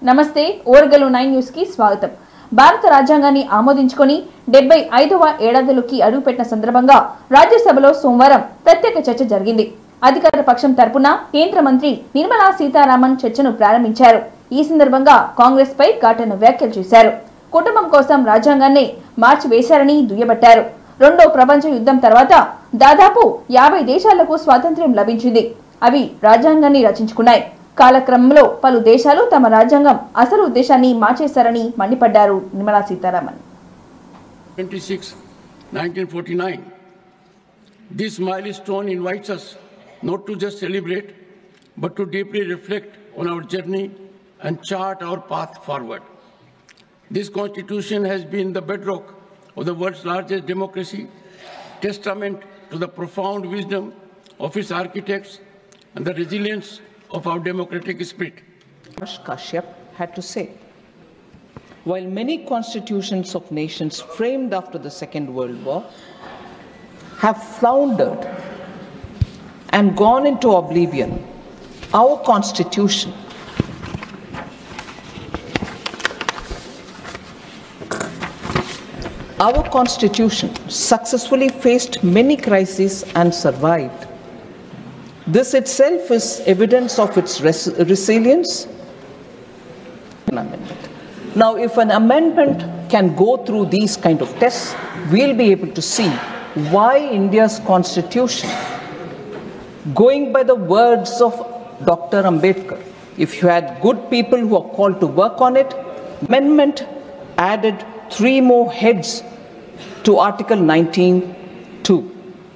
నమస్తే ఓర్గలు 9 న్యూస్ కి స్వాగతం. భారత రాజ్యాంగాన్ని ఆమోదించుకొని 75వ ఏడాదిలోకి అడుగుపెట్టిన సందర్భంగా రాజ్యసభలో సోమవారం ప్రత్యేక చర్చ జరిగింది. అధికార పక్షం తరపున కేంద్ర మంత్రి నిర్మలా సీతారామన్ చర్చను ప్రారంభించారు. ఈ సందర్భంగా కాంగ్రెస్ పై ఘాటైన వ్యాఖ్యలు చేశారు. కుటుంబం కోసం రాజ్యాంగాన్ని మార్చివేశారని దుయ్యబట్టారు. రెండో ప్రపంచ యుద్ధం తర్వాత దాదాపు 50 దేశాలకు స్వాతంత్ర్యం లభించింది. అవి రాజ్యాంగాన్ని రచించుకున్నాయి. కాలక్రమంలో పలు దేశాలు తమ రాజ్యాంగం అసలు ఉద్దేశాన్ని మార్చేశారని మండిపడ్డారు Nirmala Sitharaman. 1949 This milestone invites us not to just celebrate but to deeply reflect on our journey and chart our path forward. This constitution has been the bedrock of the world's largest democracy, testament to the profound wisdom of its architects and the resilience of our democratic spirit. Kashyap had to say, while many constitutions of nations framed after the Second World War have floundered and gone into oblivion, our constitution successfully faced many crises and survived. This itself is evidence of its resilience. Now, if an amendment can go through these kind of tests, we'll be able to see why India's constitution, going by the words of Dr. Ambedkar, if you had good people who are called to work on it, amendment added 3 more heads to Article 19(2).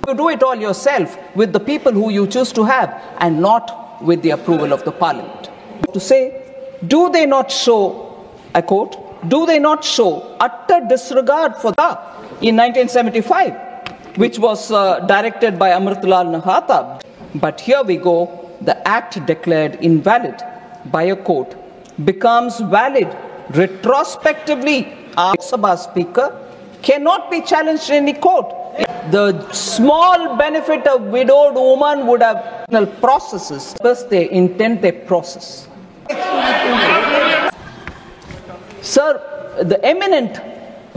You do it all yourself with the people who you choose to have and not with the approval of the parliament. To say, do they not show, I quote, do they not show utter disregard for that in 1975, which was directed by Amritlal Nahata? But here we go, the act declared invalid by a court becomes valid retrospectively. Our Sabha Speaker cannot be challenged in any court. The small benefit a widowed woman would have processes. First they intend their process. Sir, the eminent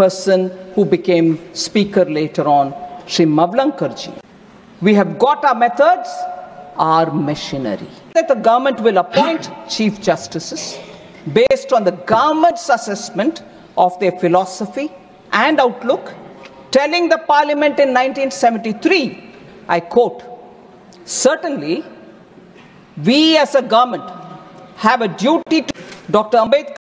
person who became speaker later on, Shri Mavlankarji, we have got our methods, our machinery. That the government will appoint chief justices based on the government's assessment of their philosophy and outlook, telling the parliament in 1973, I quote, certainly we as a government have a duty to Dr. Ambedkar.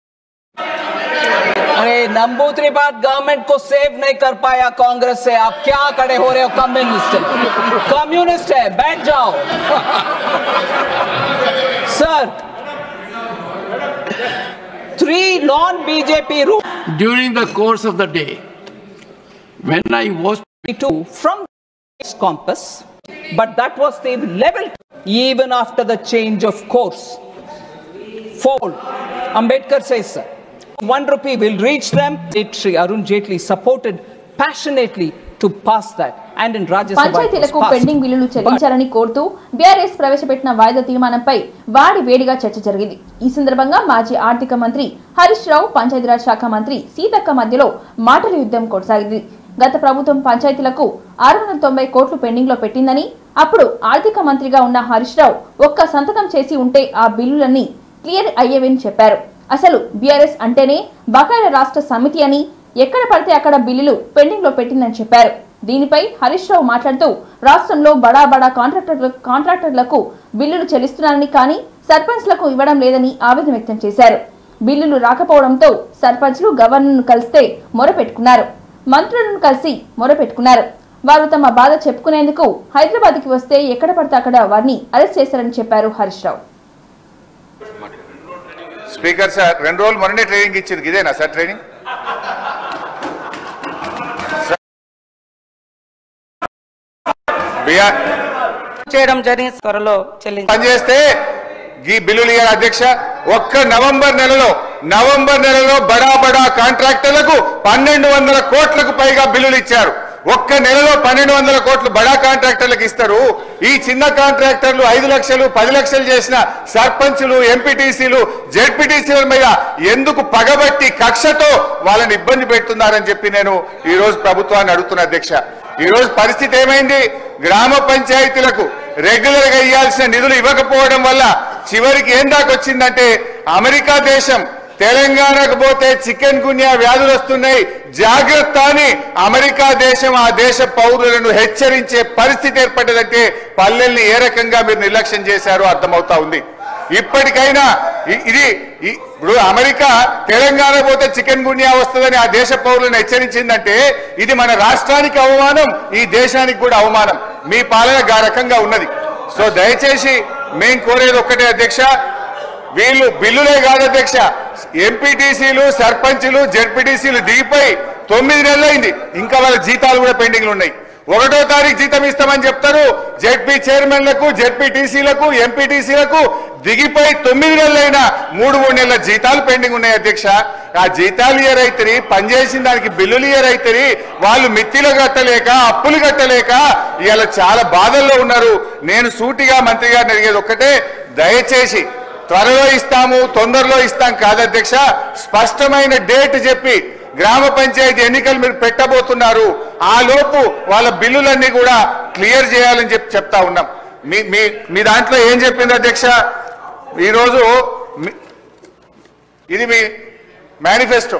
अरे नंबूत्री बात government को save नहीं कर पाया कांग्रेस से, आप क्या खड़े हो रहे हो? कम्युनिस्ट है, बैठ जाओ. Sir, 3 non-BJP rules During the course of the day, when I was from this compass, but that was the level even after the change of course. Fold. Ambedkar says, sir, 1 rupee will reach them. Shri Arun Jaitley supported passionately to pass that, and in Rajya Sabha పంచాయతీలకు pending బిల్లులు చెల్లించాలని కోరుతూ BRS ప్రవేశపెట్టిన వాయిదా తీర్మానంపై వాడి వేడిగా చర్చ జరిగింది. ఈ సందర్భంగా మాజీ ఆర్థిక మంత్రి హరీష్ రావు, పంచాయతీరాజ్ శాఖ మంత్రి సీతక్క మధ్యలో మాటల యుద్ధం కొనసాగింది. గత ప్రభుత్వం పంచాయతీలకు 690 కోట్లు పెండింగ్ లో పెట్టిందని, అప్పుడు ఆర్థిక మంత్రిగా ఉన్న హరీష్ రావు ఒక్క సంతకం చేసి ఉంటే ఆ బిల్లులన్నీ క్లియర్ అయ్యేవని చెప్పారు. అసలు బీఆర్ఎస్ అంటేనే బకాయిల రాష్ట్ర సమితి అని, ఎక్కడ పడితే అక్కడ బిల్లులు పెండింగ్ లో పెట్టిందని చెప్పారు. దీనిపై హరీష్ రావు మాట్లాడుతూ రాష్ట్రంలో బడా కాంట్రాక్టర్లకు బిల్లులు చెల్లిస్తున్నారని, కానీ సర్పంచ్లకు ఇవ్వడం లేదని ఆవేదన వ్యక్తం చేశారు. బిల్లులు రాకపోవడంతో సర్పంచ్లు గవర్నర్ను కలిస్తే మొరపెట్టుకున్నారు, మంత్రులను కలిసి మొరపెట్టుకున్నారు. వారు తమ బాధ చెప్పుకునేందుకు హైదరాబాద్కి వస్తే ఎక్కడ పడితే అక్కడ వారిని అరెస్ట్ చేశారని చెప్పారు హరీష్ రావు. స్పీకర్ సార్, 2 రోజులు మొన్ననే ట్రైనింగ్ ఇచ్చింది, ఇదేనా సార్ ట్రైనింగ్? చేయడం జరిగిన త్వరలో పనిచేస్తే ఈ బిల్లులు ఇయ్యాలి అధ్యక్ష. ఒక్క నవంబర్ నెలలో బడా కాంట్రాక్టర్లకు 1200 కోట్లకు పైగా బిల్లులు ఇచ్చారు. ఒక్క నెలలో 1200 కోట్లు బడా కాంట్రాక్టర్లకు ఇస్తారు. ఈ చిన్న కాంట్రాక్టర్లు 5 లక్షలు 10 లక్షలు చేసిన సర్పంచులు, ఎంపీటీసీలు, జెడ్పీటీసీల మీద ఎందుకు పగబట్టి కక్షతో వాళ్ళని ఇబ్బంది పెడుతున్నారని చెప్పి నేను ఈ రోజు ప్రభుత్వాన్ని అడుగుతున్నా అధ్యక్ష. ఈ రోజు పరిస్థితి ఏమైంది? గ్రామ పంచాయతీలకు రెగ్యులర్ గా ఇవ్వాల్సిన నిధులు ఇవ్వకపోవడం వల్ల చివరికి ఏం దాకొచ్చిందంటే అమెరికా దేశం తెలంగాణకు పోతే చికెన్ గున్యా వ్యాధులు వస్తున్నాయి, జాగ్రత్త అని అమెరికా దేశం ఆ దేశ పౌరులను హెచ్చరించే పరిస్థితి ఏర్పడ్డదంటే పల్లెల్ని ఏ రకంగా మీరు నిర్లక్ష్యం చేశారో అర్థమవుతా ఉంది. ఇప్పటికైనా ఇది ఇప్పుడు అమెరికా తెలంగాణ పోతే చికెన్ గున్యా వస్తుందని ఆ దేశ పౌరులను హెచ్చరించిందంటే ఇది మన రాష్ట్రానికి అవమానం, ఈ దేశానికి కూడా అవమానం. మీ పాలన ఆ రకంగా ఉన్నది. సో దయచేసి మేము కోరేది ఒక్కటే అధ్యక్ష, వీళ్ళు బిల్లులే కాదు అధ్యక్ష, ఎంపీటీసీలు, సర్పంచులు, జెడ్పీటీసీలు దిగిపోయి 9 నెలలైంది, ఇంకా వాళ్ళ జీతాలు కూడా పెండింగ్లు ఉన్నాయి. 1వ తారీఖు జీతం ఇస్తామని చెప్తారు. జెడ్పీ చైర్మన్లకు, జెడ్పీటీసీలకు, ఎంపీటీసీలకు దిగిపోయి 9 నెలలైనా 3 నెలల జీతాలు పెండింగ్ ఉన్నాయి అధ్యక్ష. ఆ జీతాలు ఇయరైతే పనిచేసిన దానికి బిల్లులు ఇయరైతే వాళ్ళు మిత్తిలు కట్టలేక, అప్పులు కట్టలేక ఇవాళ చాలా బాధల్లో ఉన్నారు. నేను సూటిగా మంత్రి గారిని అడిగేది ఒక్కటే, దయచేసి త్వరలో ఇస్తాము, తొందరలో ఇస్తాం కాదు అధ్యక్ష, స్పష్టమైన డేట్ చెప్పి గ్రామ పంచాయతీ ఎన్నికలు మీరు పెట్టబోతున్నారు, ఆ లోపు వాళ్ళ బిల్లులన్నీ కూడా క్లియర్ చేయాలని చెప్తా ఉన్నాం. మీ దాంట్లో ఏం చెప్పింది అధ్యక్ష? ఈరోజు ఇది మీ మేనిఫెస్టో,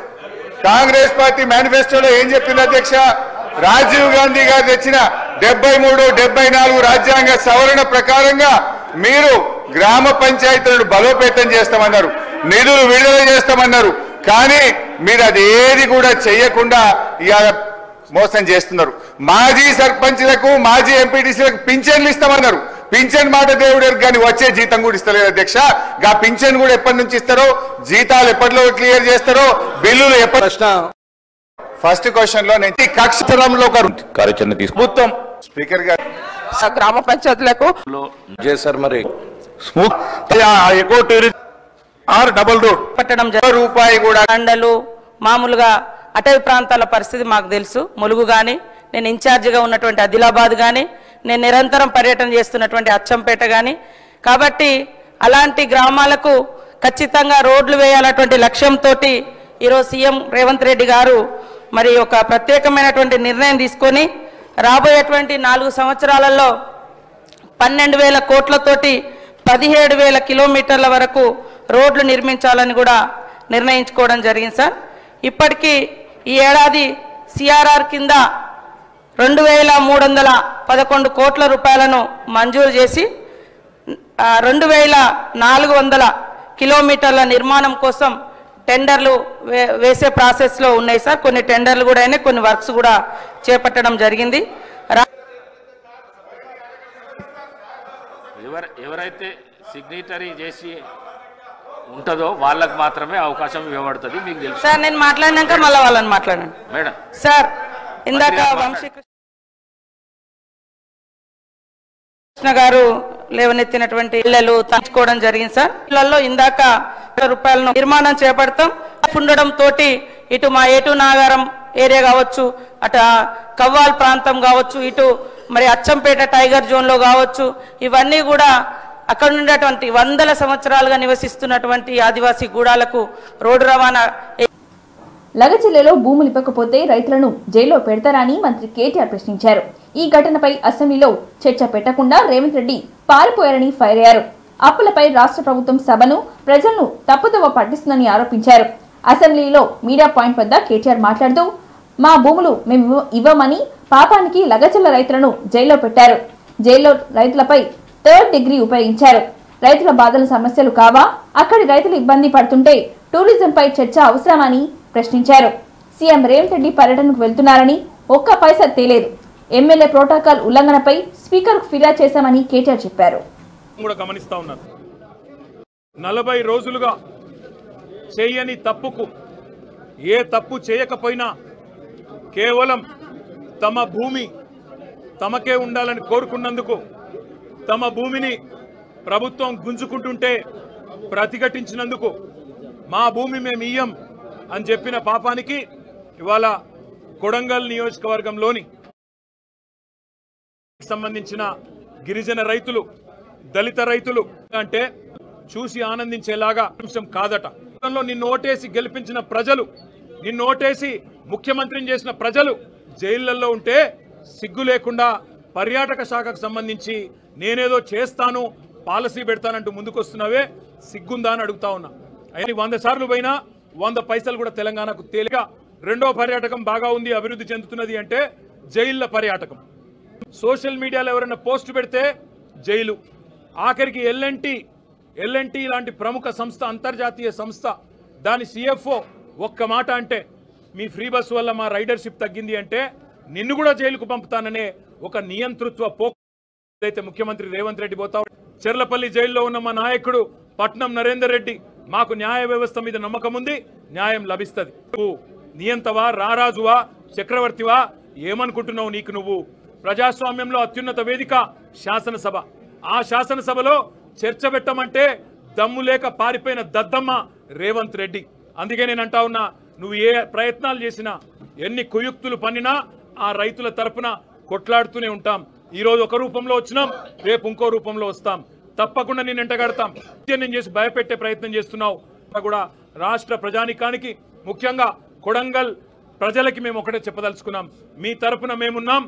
కాంగ్రెస్ పార్టీ మేనిఫెస్టోలో ఏం చెప్పింది అధ్యక్ష? రాజీవ్ గాంధీ గారు తెచ్చిన 73, 74 రాజ్యాంగ సవరణ ప్రకారంగా మీరు గ్రామ పంచాయతీలను బలోపేతం చేస్తామన్నారు, నిధులు విడుదల చేస్తామన్నారు. కానీ మీరు అది ఏది కూడా చేయకుండా ఇవాళ మోసం చేస్తున్నారు. మాజీ సర్పంచ్లకు, మాజీ ఎంపీటీసీలకు పింఛన్లు ఇస్తామన్నారు. పింఛన్ మాట దేవుడు కానీ వచ్చే జీతం కూడా ఇస్తలేదు అధ్యక్ష. గా పింఛన్ కూడా ఎప్పటి నుంచి ఇస్తారో, జీతాలు ఎప్పటిలో క్లియర్ చేస్తారో, బిల్లులు ఎప్పటి. ఫస్ట్ క్వశ్చన్ లో నేను కక్షరంలో కార్యాచరణ తీసుకుంటాం. స్పీకర్ గారు గ్రామ పంచాయతీలకు చేశారు మరి డబుల్ రోడ్ పెట్టడం రూపాయి కూడా అండలు మామూలుగా అటవీ ప్రాంతాల పరిస్థితి మాకు తెలుసు. ములుగు కానీ, నేను ఇన్ఛార్జిగా ఉన్నటువంటి ఆదిలాబాద్ కానీ, నేను నిరంతరం పర్యటన చేస్తున్నటువంటి అచ్చంపేట కానీ, కాబట్టి అలాంటి గ్రామాలకు ఖచ్చితంగా రోడ్లు వేయాలన్నటువంటి లక్ష్యంతో ఈరోజు సీఎం రేవంత్ రెడ్డి గారు మరి ఒక ప్రత్యేకమైనటువంటి నిర్ణయం తీసుకొని రాబోయేటువంటి 4 సంవత్సరాలలో 12,000 కోట్లతోటి 17,000 కిలోమీటర్ల వరకు రోడ్లు నిర్మించాలని కూడా నిర్ణయించుకోవడం జరిగింది సార్. ఇప్పటికీ ఈ ఏడాది సిఆర్ఆర్ కింద 2,311 కోట్ల రూపాయలను మంజూరు చేసి 2,400 కిలోమీటర్ల నిర్మాణం కోసం టెండర్లు వేసే ప్రాసెస్లో ఉన్నాయి సార్. కొన్ని టెండర్లు కూడా అయినాయి, కొన్ని వర్క్స్ కూడా చేపట్టడం జరిగింది. ఎవరైతే సిగ్నేచరీ చేసి ఉంటుందో వాళ్ళకు మాత్రమే అవకాశం ఇవ్వబడుతుంది. మీకు తెలుసు సార్, నేను మాట్లాడినాక మళ్ళీ వాళ్ళని మాట్లాడండి మేడం. సార్, ఇందాక వంశీకృష్ణ గారు లేవనెత్తినటువంటి ఇళ్లలు తంచుకోవడం జరిగింది సార్. ఇళ్లలో ఇందాక రూపాయలను నిర్మాణం చేపడతాం ఉండడం తోటి ఇటు మా ఏటు నాగారం ఏరియా కావచ్చు, అటు కవ్వాల్ ప్రాంతం కావచ్చు, ఇటు మరి అచ్చంపేట టైగర్ జోన్లో కావచ్చు, ఇవన్నీ కూడా అక్కడ ఉండేటువంటి 100 సంవత్సరాలుగా నివసిస్తున్నటువంటి ఆదివాసీ గూడాలకు రోడ్డు రవాణా. లగజిల్లలో భూములు ఇవ్వకపోతే రైతులను జైల్లో పెడతారా అని మంత్రి కేటీఆర్ ప్రశ్నించారు. ఈ ఘటనపై అసెంబ్లీలో చర్చ పెట్టకుండా రేవంత్ రెడ్డి పారిపోయారని ఫైర్ అయ్యారు. అప్పులపై రాష్ట్ర ప్రభుత్వం సభను, ప్రజలను తప్పుదోవ పట్టిస్తుందని ఆరోపించారు. అసెంబ్లీలో మీడియా పాయింట్ వద్ద కేటీఆర్ మాట్లాడుతూ, మా భూములు మేము ఇవ్వమని పాపానికి లగజిల్ల రైతులను జైల్లో పెట్టారు. జైల్లో రైతులపై 3rd డిగ్రీ ఉపయోగించారు. రైతుల బాధల సమస్యలు కావా? అక్కడి రైతులు ఇబ్బంది పడుతుంటే టూరిజంపై చర్చ అవసరమని ప్రశ్నించారు. సీఎం రేవంత్ రెడ్డి పర్యటనకు వెళ్తున్నారని ఒక్క పైసా తేలేదు. ఎమ్మెల్యే ప్రోటోకాల్ ఉల్లంఘనపై స్పీకర్కు ఫిర్యాదు చేశామని కేటీఆర్ చెప్పారు. 40 రోజులుగా చేయని తప్పుకు, ఏ తప్పు చేయకపోయినా కేవలం తమ భూమి తమకే ఉండాలని కోరుకున్నందుకు తమ భూమిని ప్రభుత్వం గుంజుకుంటుంటే ప్రతిఘటించినందుకు మా భూమి మేము ఇయ్యం అని చెప్పిన పాపానికి ఇవాళ కొడంగల్ నియోజకవర్గంలోని సంబంధించిన గిరిజన రైతులు, దళిత రైతులు అంటే చూసి ఆనందించేలాగా అంశం కాదట. నిన్ను ఓటేసి గెలిపించిన ప్రజలు, నిన్ను ఓటేసి ముఖ్యమంత్రిని చేసిన ప్రజలు జైళ్లలో ఉంటే సిగ్గు లేకుండా పర్యాటక శాఖకు సంబంధించి నేనేదో చేస్తాను, పాలసీ పెడతానంటూ ముందుకొస్తున్నావే, సిగ్గుందా అని అడుగుతా ఉన్నా. అయినా 100 సార్లు పోయినా 100 పైసలు కూడా తెలంగాణకు తేలిక. రెండో పర్యాటకం బాగా ఉంది, అభివృద్ధి చెందుతున్నది అంటే జైళ్ల పర్యాటకం. సోషల్ మీడియాలో ఎవరైనా పోస్ట్ పెడితే జైలు. ఆఖరికి ఎల్ఎన్టీ లాంటి ప్రముఖ సంస్థ, అంతర్జాతీయ సంస్థ, దాని CFO ఒక్క మాట అంటే మీ ఫ్రీ బస్ వల్ల మా రైడర్షిప్ తగ్గింది అంటే నిన్ను కూడా జైలుకు పంపుతాననే ఒక నియంతృత్వ పోకైతే ముఖ్యమంత్రి రేవంత్ రెడ్డి పోతా. చెర్లపల్లి జైల్లో ఉన్న మా నాయకుడు పట్నం నరేందర్ రెడ్డి, మాకు న్యాయ వ్యవస్థ మీద నమ్మకం ఉంది, న్యాయం లభిస్తుంది. నువ్వు నియంతవా, రారాజువా, చక్రవర్తివా, ఏమనుకుంటున్నావు? నీకు నువ్వు ప్రజాస్వామ్యంలో అత్యున్నత వేదిక శాసనసభ. ఆ శాసనసభలో చర్చ పెట్టమంటే దమ్ము లేక పారిపోయిన దద్దమ్మ రేవంత్ రెడ్డి. అందుకే నేను అంటా ఉన్నా, నువ్వు ఏ ప్రయత్నాలు చేసినా, ఎన్ని కుయుక్తులు పన్నినా ఆ రైతుల తరపున కొట్లాడుతూనే ఉంటాం. ఈరోజు ఒక రూపంలో వచ్చినాం, రేపు ఇంకో రూపంలో వస్తాం. తప్పకుండా నేను ఎంటగడతాం. నేను చేసి భయపెట్టే ప్రయత్నం చేస్తున్నావు కూడా రాష్ట్ర ప్రజానికానికి, ముఖ్యంగా కొడంగల్ ప్రజలకి మేము ఒకటే చెప్పదలుచుకున్నాం, మీ తరపున మేమున్నాం.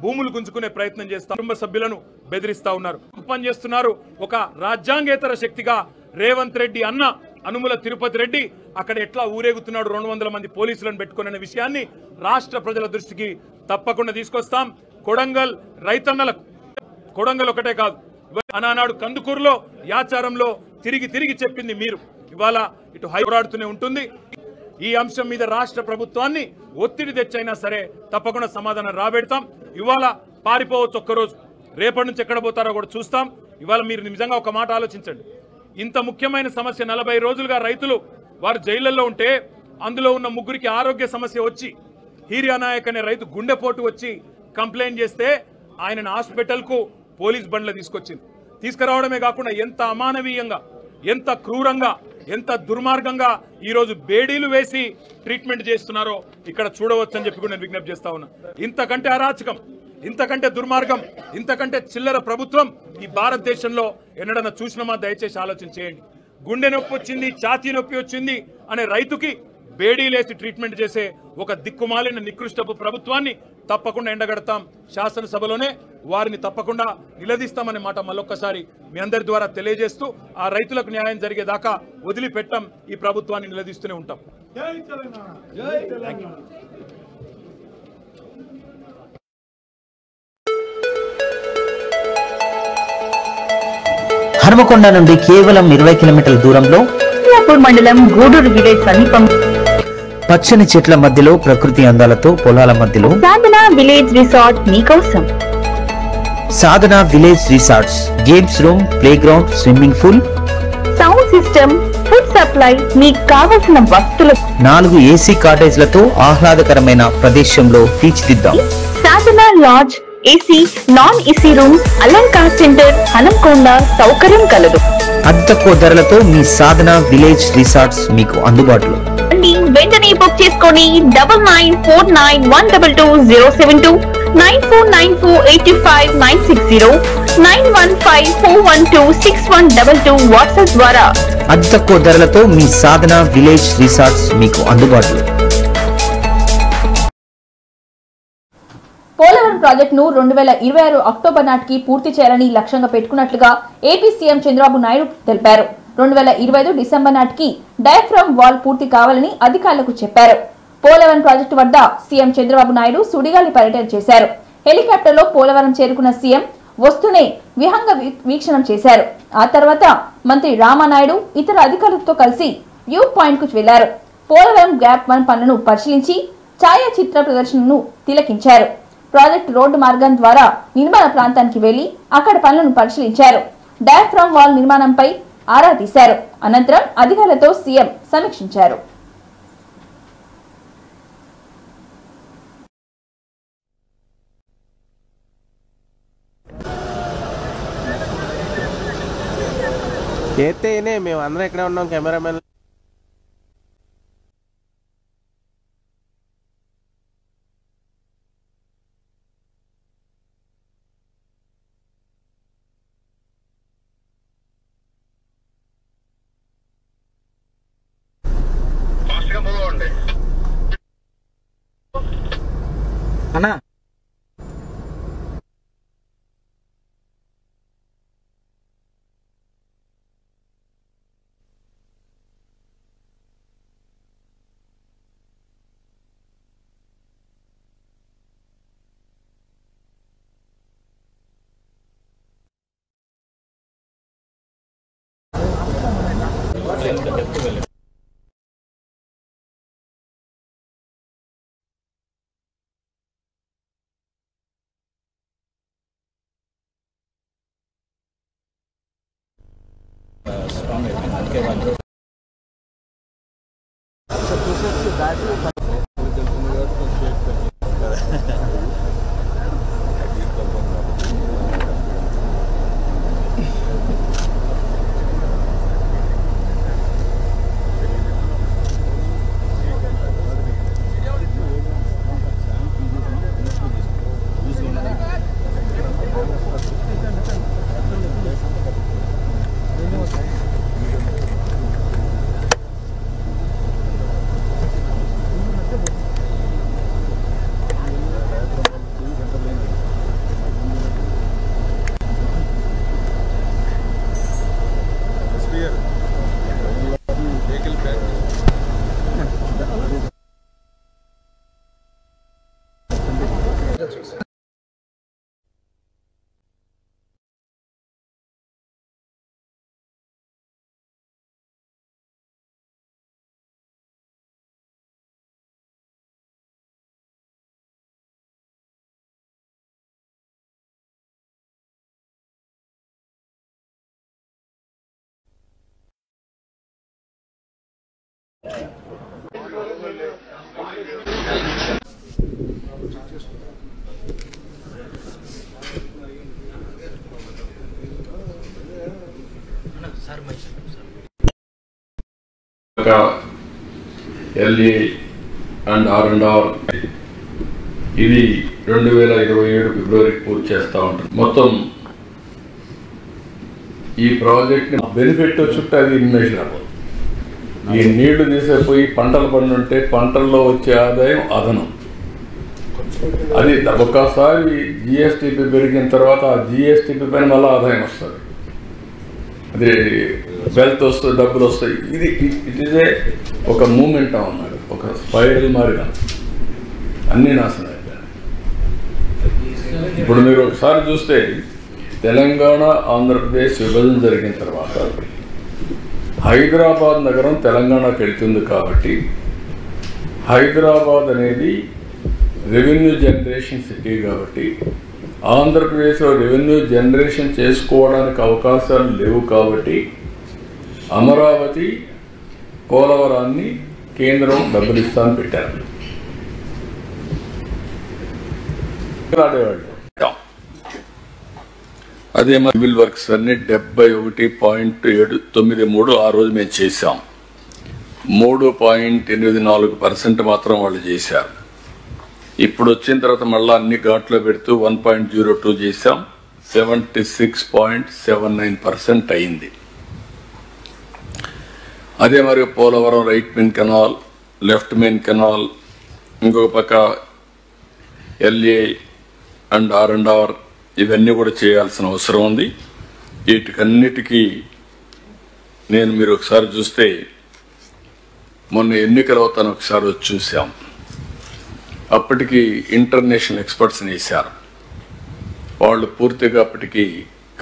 భూములు గుంజుకునే ప్రయత్నం చేస్తాం, కుటుంబ సభ్యులను బెదిరిస్తా ఉన్నారు, పనిచేస్తున్నారు. ఒక రాజ్యాంగేతర శక్తిగా రేవంత్ రెడ్డి అన్న అనుముల తిరుపతి రెడ్డి అక్కడ ఎట్లా ఊరేగుతున్నాడు 200 మంది పోలీసులను పెట్టుకునే విషయాన్ని రాష్ట్ర ప్రజల దృష్టికి తప్పకుండా తీసుకొస్తాం. కొడంగల్ రైతన్నలకు, కొడంగల్ ఒకటే కాదు, ఆనాడు కందుకూరులో, యాచారంలో తిరిగి చెప్పింది మీరు. ఇవాళ ఇటు పోరాడుతూనే ఉంటుంది. ఈ అంశం మీద రాష్ట్ర ప్రభుత్వాన్ని ఒత్తిడి తెచ్చైనా సరే తప్పకుండా సమాధానం రాబెడతాం. ఇవాళ పారిపోవచ్చు ఒక్కరోజు, రేపటి నుంచి ఎక్కడ పోతారో కూడా చూస్తాం. ఇవాళ మీరు నిజంగా ఒక మాట ఆలోచించండి. ఇంత ముఖ్యమైన సమస్య 40 రోజులుగా రైతులు వారు జైళ్లలో ఉంటే అందులో ఉన్న 3కి ఆరోగ్య సమస్య వచ్చి, హీరియానాయక్ అనే రైతు గుండెపోటు వచ్చి కంప్లైంట్ చేస్తే ఆయనను హాస్పిటల్కు పోలీస్ బండ్లు తీసుకురావడమే కాకుండా ఎంత అమానవీయంగా, ఎంత క్రూరంగా, ఎంత దుర్మార్గంగా ఈరోజు బేడీలు వేసి ట్రీట్మెంట్ చేస్తున్నారో ఇక్కడ చూడవచ్చని చెప్పి కూడా నేను విజ్ఞప్తి చేస్తా ఉన్నా. ఇంతకంటే అరాచకం, ఇంతకంటే దుర్మార్గం, ఇంతకంటే చిల్లర ప్రభుత్వం ఈ భారతదేశంలో ఎన్నడన్నా చూసినామా? దయచేసి ఆలోచన చేయండి. గుండె నొప్పి వచ్చింది, ఛాతీ నొప్పి వచ్చింది అనే రైతుకి బేడీలేసి ట్రీట్మెంట్ చేసే ఒక దిక్కుమాలిన నికృష్టపు ప్రభుత్వాన్ని తప్పకుండా ఎండగడతాం. శాసనసభలోనే వారిని తప్పకుండా నిలదీస్తామనే మాట మళ్ళొక్కసారి మీ అందరి ద్వారా తెలియజేస్తూ, ఆ రైతులకు న్యాయం జరిగేదాకా వదిలిపెట్టాం, ఈ ప్రభుత్వాన్ని నిలదీస్తూనే ఉంటాం. హనుమకొండ నుండి కేవలం 20 కిలోమీటర్ల దూరంలో మండలం గూడూరు విలేజ్ సమీపం పచ్చని చెట్ల మధ్యలో ప్రకృతి అందాలతో పొలాల మధ్యలో సాధన విలేజ్ రిసార్ట్ మీకోసం. Sadhana village resorts, games room, play ground, swimming pool, sound system, food supply, మీకు కావలసిన వస్తువులు, 4 AC కాటేజ్లతో ఆహ్లాదకరమైన ప్రదేశంలో తీర్చిదిద్దాం. Sadhana lodge, AC, non AC room, Alankar centre, Hanumakonda సౌకర్యం కలదు. అతి తక్కువ ధరలతో మీ సాధన విలేజ్ రిసార్ట్స్ మీకు అందుబాటులో. వెంటనే బుక్ చేసుకొని 9949122072 949485960915412612 వాట్సాప్ ద్వారా అతి తక్కువ ధరలతో మీ సాధన విలేజ్ రిసార్ట్స్ మీకు అందుబాటులో. పోలవరం ప్రాజెక్టును 2026 అక్టోబర్ నాటికి పూర్తి చేయాలని లక్ష్యంగా పెట్టుకున్నట్లుగా ఏపీ సీఎం చంద్రబాబు నాయుడు తెలిపారు. 2025 డిసెంబర్ నాటికి డయాఫ్రమ్ వాల్ పూర్తి కావాలని అధికారులకు చెప్పారు. పోలవరం ప్రాజెక్టు వద్ద సీఎం చంద్రబాబు నాయుడు సుడిగాలి పర్యటన చేశారు. హెలికాప్టర్లో పోలవరం చేరుకున్న సీఎం వస్తూనే విహంగ వీక్షణం చేశారు. ఆ తర్వాత మంత్రి రామానాయుడు ఇతర అధికారులతో కలిసి వ్యూ పాయింట్ కు వెళ్లారు. పోలవరం గ్యాప్ 1 పనులను పరిశీలించి ఛాయాచిత్ర ప్రదర్శనను తిలకించారు. ప్రాజెక్టు రోడ్డు మార్గం ద్వారా నిర్మాణ ప్రాంతానికి వెళ్లి అక్కడ పనులను పరిశీలించారు. డయాఫ్రమ్ వాల్ నిర్మాణంపై ఆరా తీశారు. అనంతరం అధికారులతో సీఎం సమీక్షించారు. మేము అందరం ఇక్కడే ఉన్నాం, కెమెరామెన్ అన్నా LA and R&R ఇది 2027 ఫిబ్రవరికి పూర్తి చేస్తూ ఉంటుంది. మొత్తం ఈ ప్రాజెక్ట్ బెనిఫిట్ చుట్టూ అది ఇన్వెస్ట్ అవ్వదు. ఈ నీళ్లు తీసేపోయి పంటలు పండుంటే పంటల్లో వచ్చే ఆదాయం అదనం. అది ఒకసారి జిఎస్టిపి పెరిగిన తర్వాత ఆ జిఎస్టిపి పైన మళ్ళీ ఆదాయం వస్తుంది. అది వెల్త్ వస్తుంది, డబ్బులు వస్తాయి. ఇట్ ఈజ్ ఒక మూమెంట్ అన్నారు, ఒక స్పైరల్ మారిగా అన్నీ నాశనం అయిపోయాయి. ఇప్పుడు మీరు ఒకసారి చూస్తే తెలంగాణ ఆంధ్రప్రదేశ్ విభజన జరిగిన తర్వాత హైదరాబాద్ నగరం తెలంగాణకు వెళ్తుంది కాబట్టి హైదరాబాద్ అనేది రెవెన్యూ జనరేషన్ సిటీ కాబట్టి ఆంధ్రప్రదేశ్లో రెవెన్యూ జనరేషన్ చేసుకోవడానికి అవకాశాలు లేవు కాబట్టి అమరావతి పోలవరాన్ని కేంద్రం డబ్బులు ఇస్తాను పెట్టారు. అదే మా సివిల్ వర్క్స్ అన్ని 71.793 ఆ రోజు మేము చేశాం. 3.84% మాత్రం వాళ్ళు చేశారు. ఇప్పుడు వచ్చిన తర్వాత మళ్ళీ అన్ని ఘాట్లో పెడుతూ 1.02 చేశాం. 76.79% అయింది. అదే మరి Polavaram right main canal, left main canal, ఇంకొక పక్క LA అండ్ R&R ఇవన్నీ కూడా చేయాల్సిన అవసరం ఉంది. వీటికన్నిటికీ మీరు ఒకసారి చూస్తే మొన్న ఎన్నికలు అవుతాను ఒకసారి వచ్చి చూసాం. అప్పటికి ఇంటర్నేషనల్ ఎక్స్పర్ట్స్ని వేశారు. వాళ్ళు పూర్తిగా అప్పటికి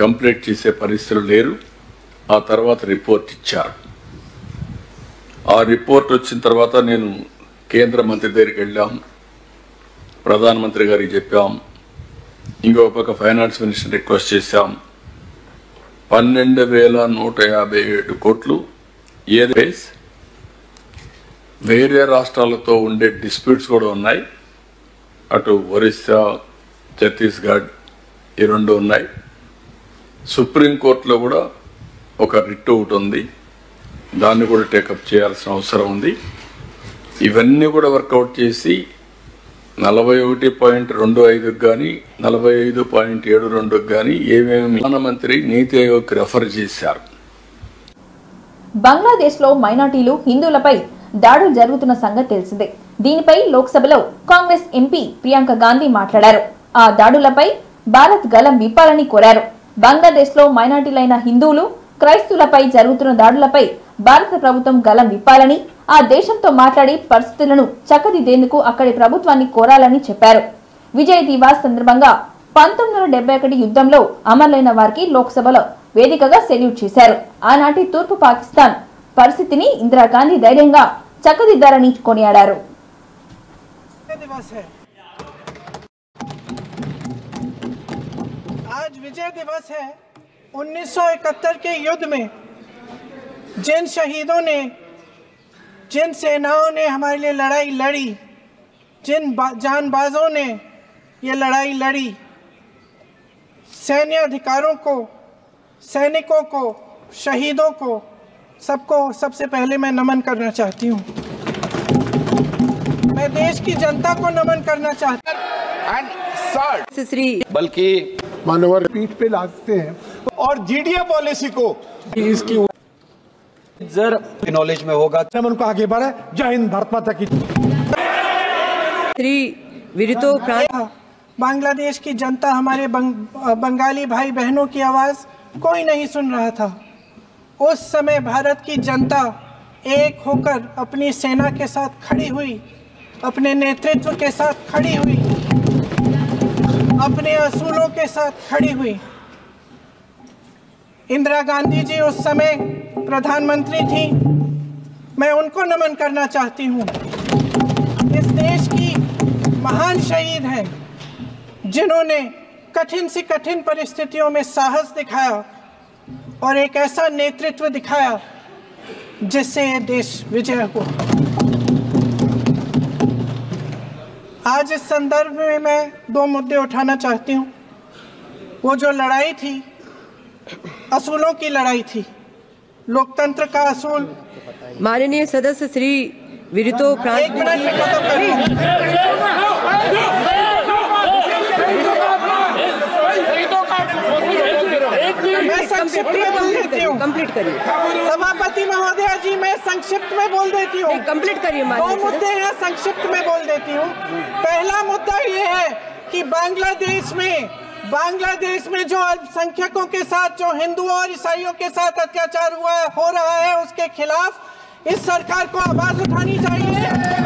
కంప్లీట్ చేసే పరిస్థితులు లేరు. ఆ తర్వాత రిపోర్ట్ ఇచ్చారు. ఆ రిపోర్ట్ వచ్చిన తర్వాత నేను కేంద్ర మంత్రి దగ్గరికి వెళ్ళాం, ప్రధానమంత్రి గారికి చెప్పాం, ఇంకొక పక్క ఫైనాన్స్ మినిస్టర్ రిక్వెస్ట్ చేశాం. 12,157 కోట్లు ఏదే వేరే రాష్ట్రాలతో ఉండే డిస్ప్యూట్స్ కూడా ఉన్నాయి. అటు ఒరిస్సా, ఛత్తీస్గఢ్ ఈ రెండు ఉన్నాయి. సుప్రీంకోర్టులో కూడా ఒక రిట్ ఒకటి ఉంది, దాన్ని కూడా టేకప్ చేయాల్సిన అవసరం ఉంది. ఇవన్నీ కూడా వర్కౌట్ చేసి 41.25 కానీ 45.72 కానీ ఏమేమి ప్రధానమంత్రి నీతి ఆయోగ్ రెఫర్ చేశారు. బంగ్లాదేశ్ లో మైనార్టీలు హిందువులపై దాడులు జరుగుతున్న సంగతి తెలిసిందే. దీనిపై లోక్సభలో కాంగ్రెస్ ఎంపీ ప్రియాంక గాంధీ మాట్లాడారు. ఆ దాడులపై భారత్ గలం విప్పాలని కోరారు. బంగ్లాదేశ్ లో మైనారిటీలైన హిందువులు, క్రైస్తవులపై జరుగుతున్న దాడులపై భారత ప్రభుత్వం గలం విప్పాలని, ఆ దేశంతో మాట్లాడి పరిస్థితులను చక్కదిద్దేందుకు అక్కడి ప్రభుత్వాన్ని కోరాలని చెప్పారు. విజయ్ దివాస్ సందర్భంగా 1971 యుద్ధంలో అమరులైన వారికి లోక్సభలో వేదికగా సెల్యూట్ చేశారు. ఆనాటి తూర్పు పాకిస్తాన్ పరిస్థితిని ఇందిరాగాంధీ ధైర్యంగా చక్కదిద్దారని కొనియాడారు. आज विजय दिवस है। 1971 के युद्ध में जिन शहीदों ने, जिन सेनाओं ने हमारे लिए लड़ाई लड़ी, जिन जानबाजों ने ये लड़ाई लड़ी, सैन्य अधिकारों को, सैनिकों को, शहीदों को, सबको सबसे पहले मैं नमन करना चाहती हूँ। मैं देश की जनता को नमन करना चाहती हूँ। बल्कि मानवर पीठ पे लादते हैं और जीडीए पॉलिसी को इसकी जर नॉलेज में होगा हम उनको आगे बढ़े। जय हिंद, भारत माता की। बांग्लादेश की जनता, हमारे बंगाली भाई बहनों की आवाज कोई नहीं सुन रहा था। उस समय भारत की जनता एक होकर अपनी सेना के साथ खड़ी हुई, अपने नेतृत्व के साथ खड़ी हुई, अपने असूलों के साथ खड़ी हुई। इंदिरा गांधी जी उस समय प्रधानमंत्री थी। मैं उनको नमन करना चाहती हूँ। इस देश की महान शहीद हैं जिन्होंने कठिन से कठिन परिस्थितियों में साहस दिखाया और एक ऐसा नेतृत्व दिखाया जिससे ये देश विजय हुआ। आज इस संदर्भ में मैं 2 मुद्दे उठाना चाहती हूँ। वो जो लड़ाई थी, असूलों की लड़ाई थी, लोकतंत्र का असूल। माननीय सदस्य श्री विरितो प्रांत मैं संक्षिप्त में बोल देती हूँ। कंप्लीट करिए सभापति महोदया जी, मैं संक्षिप्त में बोल देती हूँ। कंप्लीट करिए। 2 मुद्दे हैं, संक्षिप्त में बोल देती हूँ। पहला मुद्दा ये है कि बांग्लादेश में जो अल्पसंख्यकों के साथ, जो हिंदुओं और ईसाइयों के साथ अत्याचार हो रहा है, उसके खिलाफ इस सरकार को आवाज उठानी चाहिए।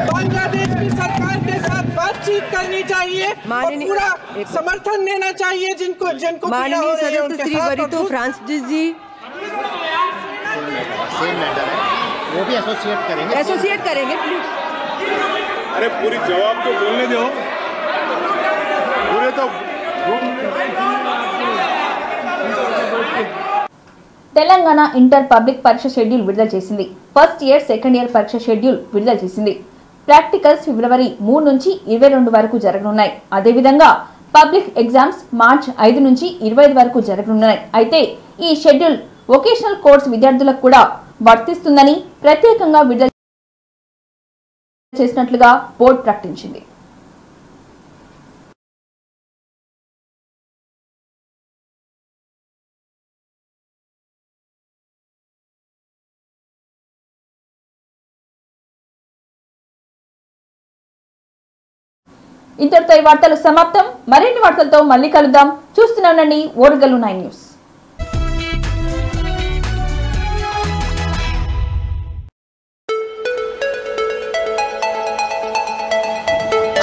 बांग्लादेश की सरकार के साथ बातचीत करनी चाहिए और पूरा समर्थन देना चाहिए जिनको माननीय सदस्य श्री वरितो फ्रांसिस जी वो भी एसोसिएट करेंगे प्लीज। अरे पूरी जवाब तो बोलने दो, पूरे तो। తెలంగాణ ఇంటర్ పబ్లిక్ పరీక్ష షెడ్యూల్ విడుదల చేసింది. ఫస్ట్ ఇయర్, సెకండ్ ఇయర్ పరీక్ష షెడ్యూల్ విడుదల చేసింది. ప్రాక్టికల్స్ ఫిబ్రవరి 3 నుంచి 22 వరకు జరగనున్నాయి. అదేవిధంగా పబ్లిక్ ఎగ్జామ్స్ మార్చి 5 నుంచి 25 వరకు జరగనున్నాయి. అయితే ఈ షెడ్యూల్ వొకేషనల్ కోర్స్ విద్యార్థులకు కూడా వర్తిస్తుందని ప్రత్యేకంగా విడుదల చేసినట్లుగా బోర్డు ప్రకటించింది. ఇంతటితో ఈ వార్తలు సమాప్తం. మరిన్ని వార్తలతో మళ్ళీ కలుద్దాం. చూస్తూనే ఉండండి ఓరుగల్లు 9 న్యూస్.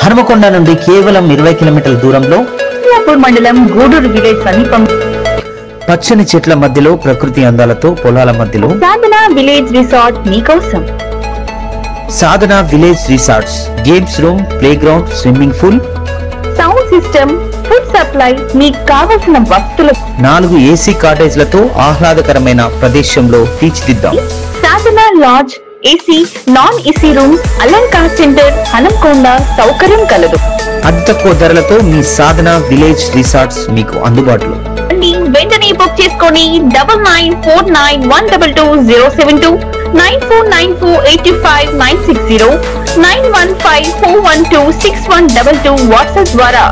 హనుమకొండ నుండి కేవలం 20 కిలోమీటర్ల దూరంలో మండలం గూడూరు విలేజ్ సమీపం పచ్చని చెట్ల మధ్యలో ప్రకృతి అందాలతో పొలాల మధ్యలో సాధన విలేజ్ రిసార్ట్ మీకోసం. Sadhana village resorts, games room, play ground, swimming pool, sound system, food supply, మీకు కావలసిన వస్తువులు, 4 ఏసీ కాటేజ్లతో ఆహ్లాదకరమైన ప్రదేశంలో తీర్చిదిద్దాం. Sadhana lodge, AC, non AC room, Alankar centre, Hanamkonda సౌకర్యం కలదు. అతి తక్కువ ధరలతో మీ సాధన విలేజ్ రిసార్ట్స్ మీకు అందుబాటులో. వెంటనే బుక్ చేసుకొని 9949122072 949485960915412612 6122 వాట్సాప్ ద్వారా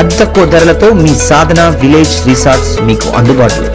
అతి తక్కువ ధరలతో మీ సాధన విలేజ్ రిసార్ట్స్ మీకు అందుబాటులో.